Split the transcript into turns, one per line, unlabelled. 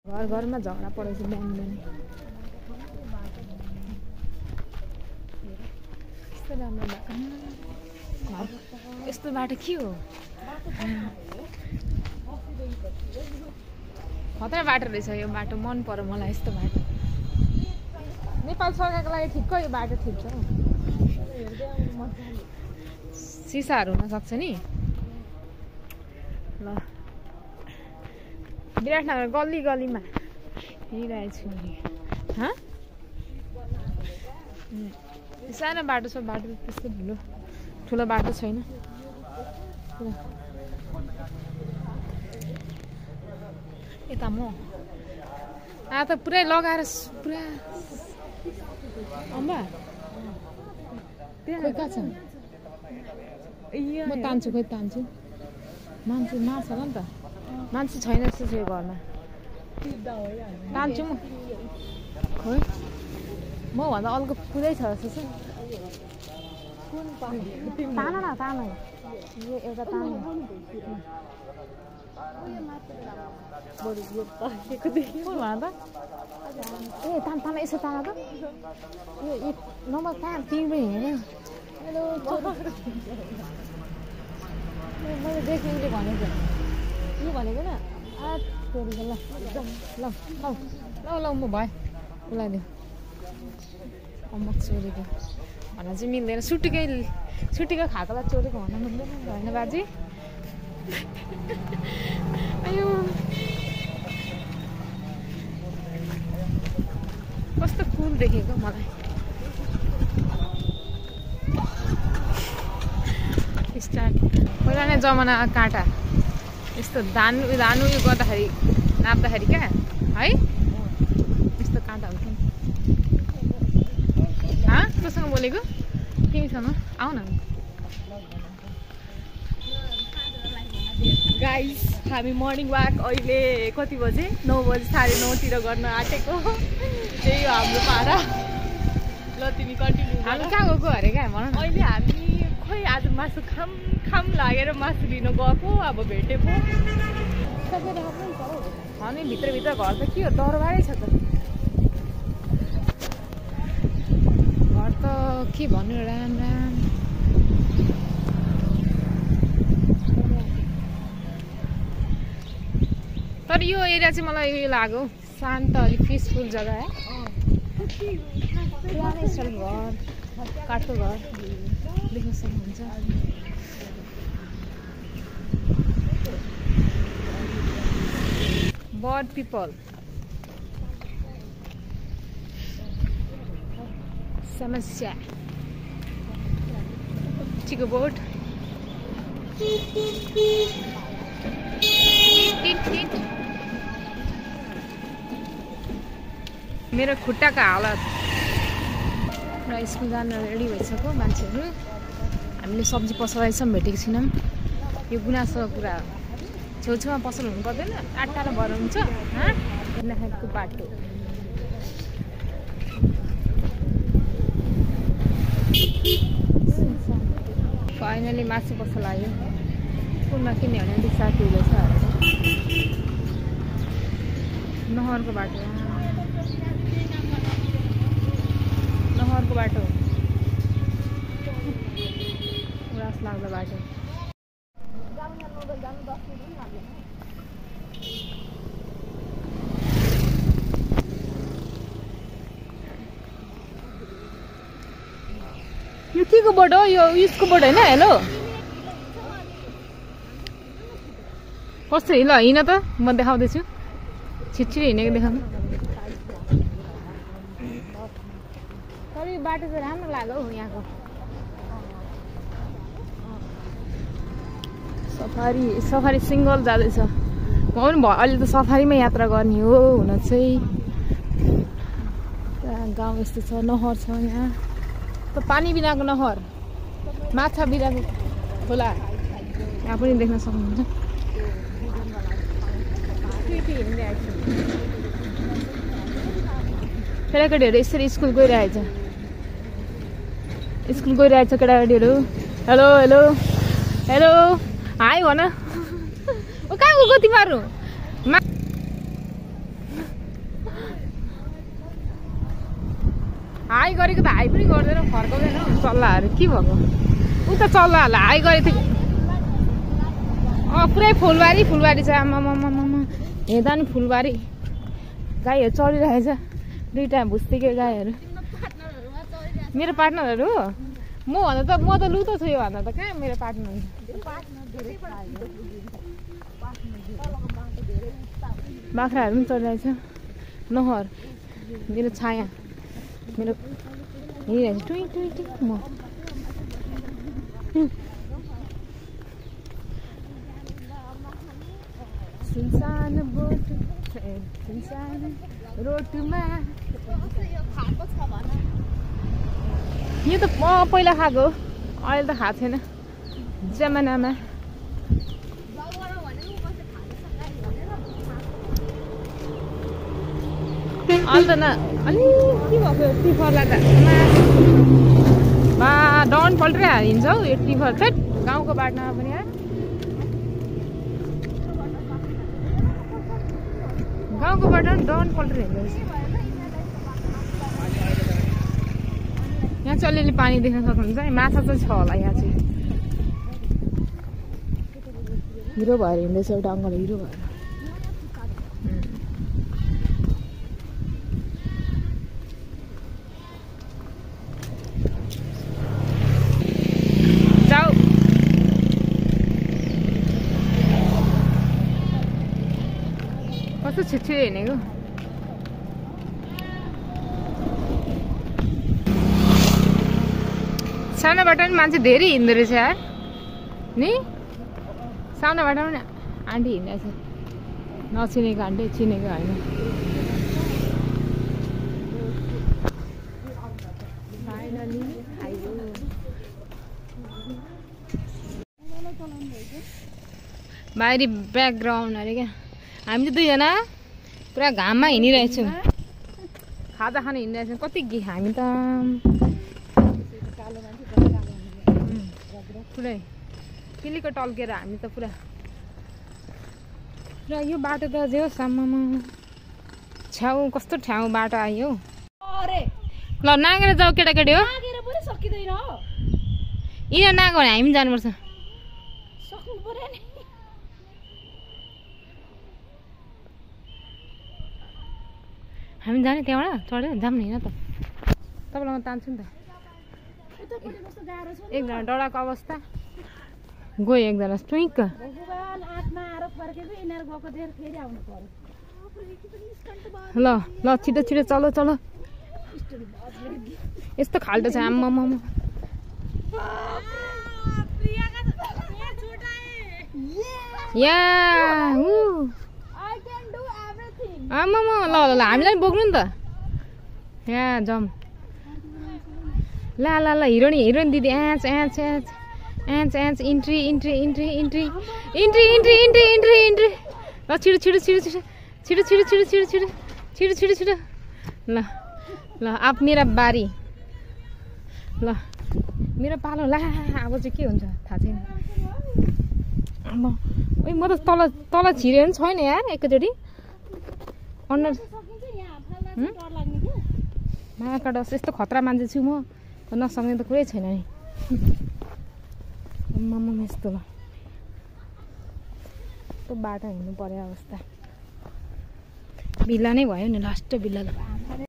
घर घरमा झगडा परेछ बिहान बिहान। यस्तो राम्रो बाटो, यस्तो बाटो के हो? खतरा बाटो रहेछ यो बाटो, मन पर्यो मलाई यस्तो बाटो। नेपाल सरकारको लागि ठिक्क यो बाटो ठिक छ। सिसाहरू हुनसक्छ नि। ल विराटनगर गल्ली गल्लीमा हिँडिरहेको छु नि। सानो बाटो छ, बाटो त्यस्तो ठुलो बाटो छैन। यता म त पुरै लगाएर पुरा अम्बा त्यहाँ कहाँ छ? म तान्छु, खोइ तान्छु। मान्छे मार्छ होला नि त, मान्छे छैन जस्तो छ यो घरमा। तान्छु म, खोइ मभन्दा अर्को पुरै छ जस्तो छ। तान न तान, यो एउटा तान। ए तान तान, यसो तान त। यो नम्बर कहाँ तिमीले हेरेँ? मैले देखेँ उसले भनेको, यो भनेको न। ल ल ल ल ल म भयो उसलाई दियो। अम्बक चोरेको भन्न चाहिँ मिल्दैन। सुटीकै खाएकोलाई चोरेको भन्न मिल्दैन होइन बाजे? अयो कस्तो कुल देखेको मलाई। स्टार्ट पहिला नै जमाना काँटा यस्तो धान उयो गर्दाखेरि नाप्दाखेरि क्या है यस्तो काँटा हुन्छ नि। कोसँग बोलेको? तिमीसँग? आऊ न।
गाइस हामी मर्निङ वाक अहिले कति बजे? 9 बजे 9:30 गर्न आँटेको। त्यही हो हाम्रो पारा। ल तिमी कन्टिन्यू गर।
हामी कहाँ गएको अरे क्या भन न।
अहिले हामी खोइ आज मासु खाम लागेर मासु लिन गएको। अब भेटे पो सबै राम्रै छ हौ।
अनि भित्रभित्र घर त के हो, दरबारै छ त। घर त के भन्नु, राम राम। तर यो एरिया चाहिँ मलाई उयो लाग्यो, शान्त अलिक पिसफुल जग्गा है। पुरानो स्टाइल घर, काठको घर देख्न सक्नुहुन्छ। बर्ड पिपल, समस्या, चिको बोट, मेरो खुट्टाको हालत। र स्कुल जान रेडी भइसक्यो मान्छेहरू। हामीले सब्जी पसलैसम्म भेटेको छैनौँ। यो गुनासोको कुरा हो। छेउछेउमा पसल हुनु पर्दैन, टाढा भएर हुन्छ। नाखेको बाटो फाइनली मासु पसल आयो। कुनमा किन्यो भने अलिक साथी हुँदैछ। नहरको बाटो, नहरको बाटो उडास लाग्दो बाटो। यो के को बोट हो? यो उसको बोट होइन? हेलो कस्तो हिँड हिँड त, म देखाउँदैछु। छिटछिटो हिँडेको देखाउनु। तर यो बाटो चाहिँ राम्रो लाग्यो हौ यहाँको। सफारी सिङ्गल जाँदैछ। म पनि भयो अहिले त सफारीमै यात्रा गर्ने हो हुन चाहिँ। गाउँ यस्तो छ, नहर छ यहाँ त, पानी बिनाको नहर, माछा बिनाको खोला यहाँ पनि देख्न सक्नुहुन्छ। केटाकेटीहरू यसरी स्कुल गइरहेछ केटाकेटीहरू। हेलो हेलो हेलो हाई भन। कहाँ गएको तिमीहरू? हाई गरेको त हाई पनि गर्दैन फर्काउँदैन चल्लाहरू के भएको उ त चल्लाहरूलाई हाई गरेको थियो पुरै फुलबारी छ आमामामामा हेर्दा नि फुलबारी गाईहरू चलिरहेछ दुईवटा भुस्तीकै गाईहरू मेरो पार्टनरहरू म त लु त छु यो भन्दा त कहाँ मेरो पार्टनर हुन्छ बाख्राहरू पनि चलिरहेछ नहर मेरो छाया मेरो हिँडिरहेछ टुई टुई टुई म सुनसान बोट सुनसान रोटमा यो त पहिला खाएको अहिले त खाएको छैन जमानामा अहिले त न अलि के भएको टिफरलाई त बा डाउन पल्टै हालिन्छ हौ यो टिफर चाहिँ गाउँको बाटोमा पनि गाउँको बाटो डाउन पल्टै हिँड्दैछ यहाँ चाहिँ अलिअलि पानी देख्न सक्नुहुन्छ माछा चाहिँ छ होला यहाँ चाहिँ हिरो भएर हिँड्दैछ एउटा अङ्गल हिरो भएर कस्तो छिटो हिँडेको सानो बाटो पनि मान्छे धेरै हिँड्दो रहेछ यार नि सानो बाटो पनि आन्टी हिँड्दैछ नचिनेको आन्टी चिनेको होइन बाहिरी ब्याकग्राउन्ड अरे क्या हामी त दुईजना पुरा घाममा हिँडिरहेछौँ खाजा खान हिँडिरहेछौँ कति हामी त पुरै किलीको टल्केर हामी त पुरा र यो बाटो त जे होस् साम्ममा छ्याउ कस्तो ठाउँ बाटो आयो ल नागेर जाऊ केटाकेटी हो यिनीहरू नागो भने हामी जानुपर्छ हामी जाने त्यहाँबाट चढ्यो जाऊँ न त तपाईँलाई म तान्छु नि त एकजना डराको अवस्था गयो एकजना टुइक ल ल छिटो छिटो चलो चलो यस्तो खाल्टो छ आम्मामा या आम्मामा ल ल हामीलाई पनि बोक्नु नि त यहाँ जाउँ ला ला ल हिरोइन दिदी H H H H H entry entry entry entry entry entry entry entry entry ल छिटो छिटो छिटो छिटो छिटो छिटो छिटो छिटो छिटो छिटो छिटो छिटो ल ल आप मेरा बारी ल मेरो पालो ला अब चाहिँ के हुन्छ थाहा छैन अब ओइ म त तल तल छिर्यो पनि छैन यार एकैचोटि अन्डर महाकाट यस्तो खतरा मान्छे छु म नसक्ने त कुरै छैन नि मम्म यस्तो ल यस्तो बाटो हिँड्नु पर्यो अवस्था बिल्ला नै भयो नि लास्ट बिल्ला